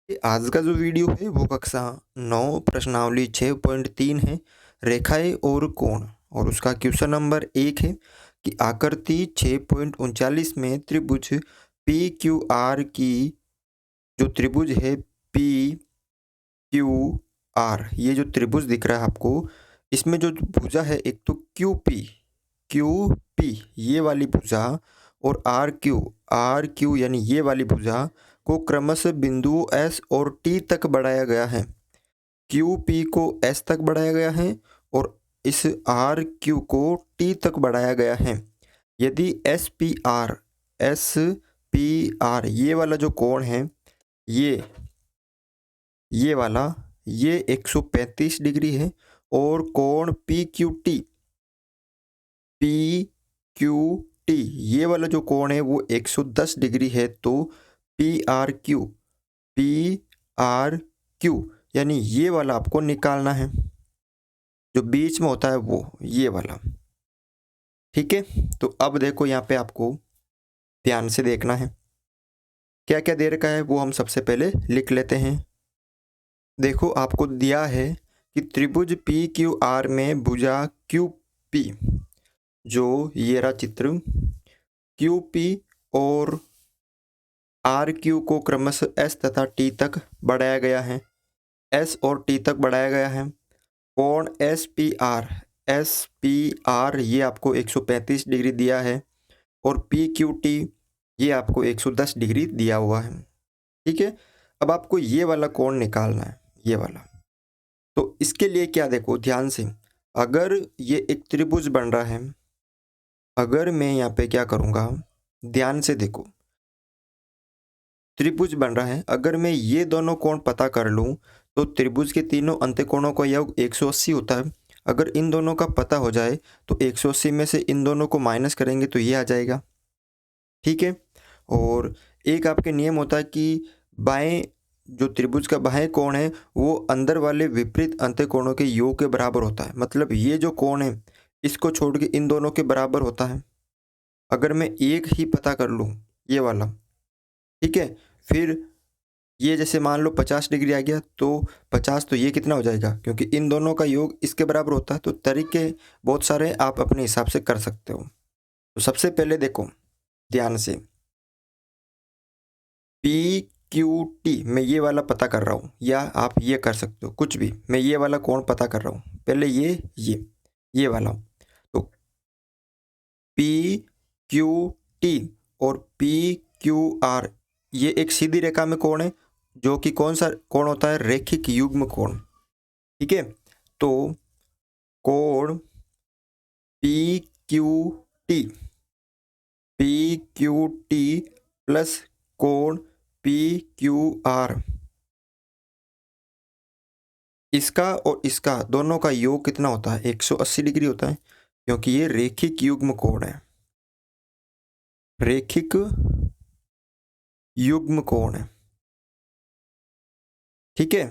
आज का जो वीडियो है वो कक्षा 9 प्रश्नावली 6.3 है, रेखाएं और कोण। और उसका क्वेश्चन नंबर 1 है कि आकृति 6.39 में त्रिभुज पी क्यू आर की जो त्रिभुज है पी क्यू आर, ये जो त्रिभुज दिख रहा है आपको, इसमें जो भुजा है एक तो क्यू पी ये वाली भुजा और आर क्यू यानी ये वाली भुजा को क्रमशः बिंदुओं एस और टी तक बढ़ाया गया है। क्यू पी को एस तक बढ़ाया गया है और इस आर क्यू को टी तक बढ़ाया गया है। यदि एस पी आर ये वाला जो कोण है, ये वाला, ये 135 डिग्री है और कोण पी क्यू टी ये वाला जो कोण है वो 110 डिग्री है। तो पी आर क्यू यानी ये वाला आपको निकालना है, जो बीच में होता है वो ये वाला। ठीक है, तो अब देखो यहाँ पे आपको ध्यान से देखना है, क्या क्या दे रखा है वो हम सबसे पहले लिख लेते हैं। देखो आपको दिया है कि त्रिभुज पी क्यू आर में भुजा क्यू पी, जो ये रहा चित्र, क्यू पी और आर क्यू को क्रमशः एस तथा टी तक बढ़ाया गया है, एस और टी तक बढ़ाया गया है। कोण एस पी आर ये आपको 135 डिग्री दिया है और पी क्यू टी ये आपको 110 डिग्री दिया हुआ है। ठीक है, अब आपको ये वाला कोण निकालना है, ये वाला। तो इसके लिए क्या, देखो ध्यान से, अगर ये एक त्रिभुज बन रहा है, अगर मैं यहाँ पे क्या करूँगा, ध्यान से देखो, त्रिभुज बन रहा है, अगर मैं ये दोनों कोण पता कर लूँ तो त्रिभुज के तीनों अंत्यकोणों का योग 180 होता है। अगर इन दोनों का पता हो जाए तो 180 में से इन दोनों को माइनस करेंगे तो ये आ जाएगा। ठीक है, और एक आपके नियम होता है कि बाएं, जो त्रिभुज का बाएं कोण है वो अंदर वाले विपरीत अंत्यकोणों के योग के बराबर होता है। मतलब ये जो कोण है इसको छोड़ के इन दोनों के बराबर होता है। अगर मैं एक ही पता कर लूँ, ये वाला, ठीक है, फिर ये जैसे मान लो 50 डिग्री आ गया तो 50, तो ये कितना हो जाएगा, क्योंकि इन दोनों का योग इसके बराबर होता है। तो तरीके बहुत सारे आप अपने हिसाब से कर सकते हो। तो सबसे पहले देखो ध्यान से, पी क्यू टी मैं ये वाला पता कर रहा हूँ, या आप ये कर सकते हो कुछ भी, मैं ये वाला कोण पता कर रहा हूँ पहले, ये वाला। तो पी क्यू टी और पी क्यू आर ये एक सीधी रेखा में कोण है, जो कि कौन सा कोण होता है, रैखिक युग्म कोण। ठीक है, तो कोण पी क्यू टी प्लस कोण पी क्यू आर, इसका और इसका दोनों का योग कितना होता है, 180 डिग्री होता है, क्योंकि ये रैखिक युग्म कोण है, रैखिक युग्म कोण है। ठीक है,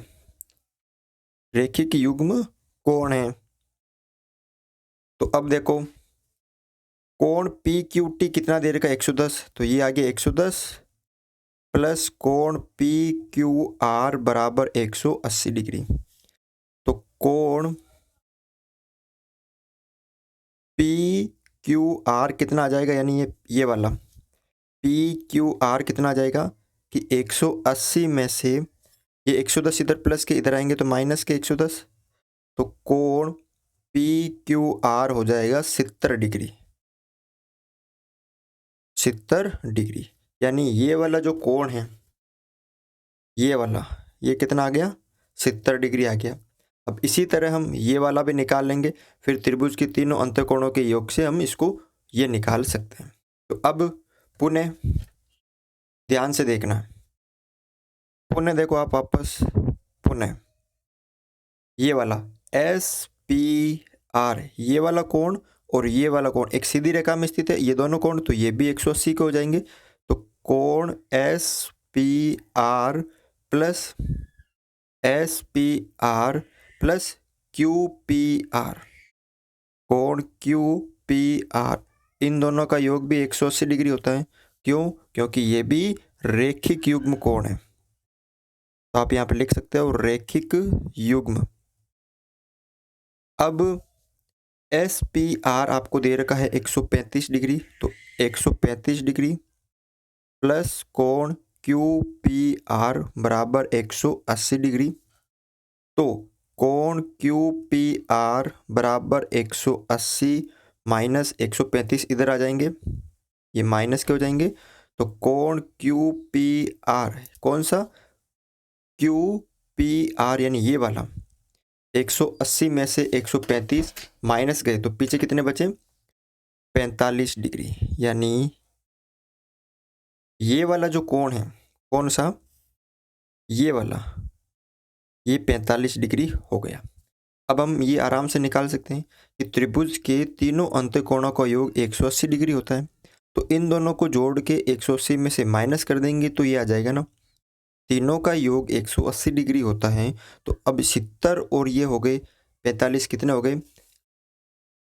रैखिक युग्म कोण है। तो अब देखो कोण पी क्यू टी कितना दे रखा है, 110, तो ये आ गया 110 प्लस कोण पी क्यू आर बराबर 180 डिग्री। तो कोण पी क्यू आर कितना आ जाएगा, यानी ये वाला पी क्यू आर कितना आ जाएगा कि 180 में से ये 110 इधर प्लस के इधर आएंगे तो माइनस के 110, तो कोण पी क्यू आर हो जाएगा 70 डिग्री, 70 डिग्री। यानी ये वाला जो कोण है, ये वाला, ये कितना आ गया, 70 डिग्री आ गया। अब इसी तरह हम ये वाला भी निकाल लेंगे, फिर त्रिभुज के तीनों अंतःकोणों के योग से हम इसको ये निकाल सकते हैं। तो अब पुनः ध्यान से देखना, पुनः देखो आप वापस, पुनः ये वाला एस पी आर ये वाला कोण और ये वाला कोण एक सीधी रेखा में स्थित है, ये दोनों कोण, तो ये भी 180 के हो जाएंगे। तो कोण S P R plus Q P R, कोण क्यू पी आर, इन दोनों का योग भी 180 डिग्री होता है। क्यों, क्योंकि ये भी रैखिक युग्म कोण है। तो आप यहाँ पे लिख सकते हो रैखिक युग्म। अब एस पी आर आपको दे रखा है 135 डिग्री, तो 135 डिग्री प्लस कोण क्यू पी आर बराबर 180 डिग्री। तो कोण क्यू पी आर बराबर 180 माइनस 135 इधर आ जाएंगे, ये माइनस के हो जाएंगे। तो कोण क्यू पी आर कौन सा, क्यू पी आर यानी ये वाला 180 में से 135 माइनस गए तो पीछे कितने बचे, 45 डिग्री। यानी ये वाला जो कोण है कौन सा, ये वाला, ये 45 डिग्री हो गया। अब हम ये आराम से निकाल सकते हैं कि त्रिभुज के तीनों अंतःकोणों का योग 180 डिग्री होता है। तो इन दोनों को जोड़ के 180 में से माइनस कर देंगे तो ये आ जाएगा ना, तीनों का योग 180 डिग्री होता है। तो अब 70 और ये हो गए 45, कितने हो गए,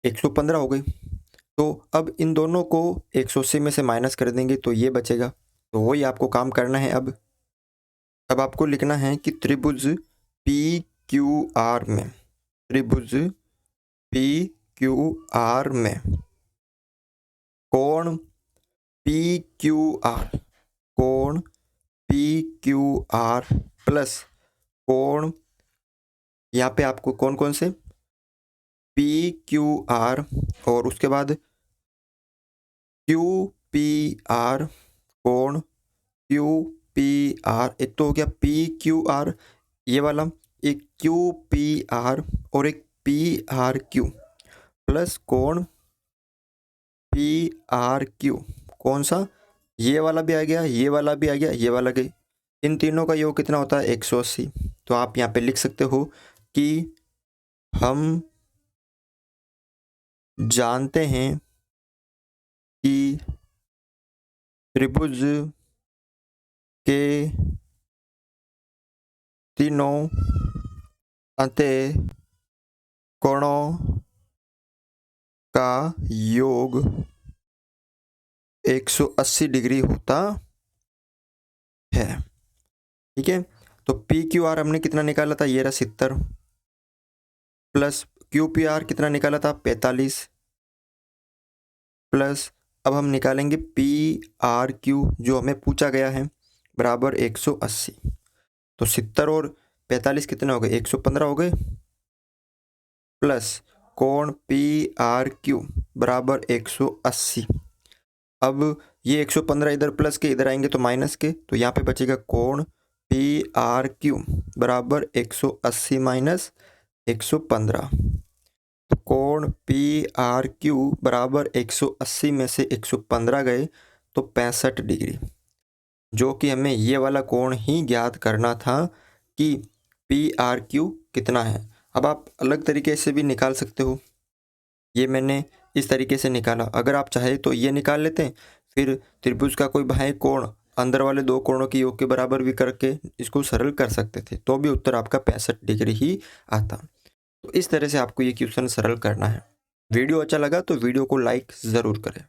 115 हो गए। तो अब इन दोनों को 180 में से माइनस कर देंगे तो ये बचेगा। तो वही आपको काम करना है। अब आपको लिखना है कि त्रिभुज पी क्यू आर में, त्रिभुज पी क्यू आर में कोण पी क्यू आर, कोण पी क्यू आर प्लस कोण, यहाँ पे आपको कौन कौन से, पी क्यू आर और उसके बाद क्यू पी आर, कोण क्यू पी आर, एक तो हो गया पी क्यू आर ये वाला, एक क्यू पी आर और एक पी आर क्यू प्लस कोण पी आर क्यू, कौन सा, ये वाला भी आ गया, ये वाला भी आ गया, ये वाला गई। इन तीनों का योग कितना होता है, 180। तो आप यहाँ पे लिख सकते हो कि हम जानते हैं कि त्रिभुज के तीनों अंतःकोणों का योग 180 डिग्री होता है। ठीक है, तो पी क्यू आर हमने कितना निकाला था, ये रहा 70 प्लस क्यू पी आर कितना निकाला था 45 प्लस अब हम निकालेंगे पी आर क्यू जो हमें पूछा गया है बराबर 180। तो 70 और 45 कितने हो गए, 115 हो गए प्लस कोण पी आर क्यू बराबर 180। अब ये 115 इधर प्लस के इधर आएंगे तो माइनस के, तो यहाँ पे बचेगा कोण पी आर क्यू बराबर 180 माइनस 115। तो कोण पी आर क्यू बराबर 180 में से 115 गए तो 65 डिग्री, जो कि हमें ये वाला कोण ही ज्ञात करना था कि पी आर क्यू कितना है। अब आप अलग तरीके से भी निकाल सकते हो, ये मैंने इस तरीके से निकाला, अगर आप चाहे तो ये निकाल लेते हैं, फिर त्रिभुज का कोई बाह्य कोण अंदर वाले दो कोणों के योग के बराबर भी करके इसको सरल कर सकते थे, तो भी उत्तर आपका 65 डिग्री ही आता। तो इस तरह से आपको ये क्वेश्चन सरल करना है। वीडियो अच्छा लगा तो वीडियो को लाइक ज़रूर करें।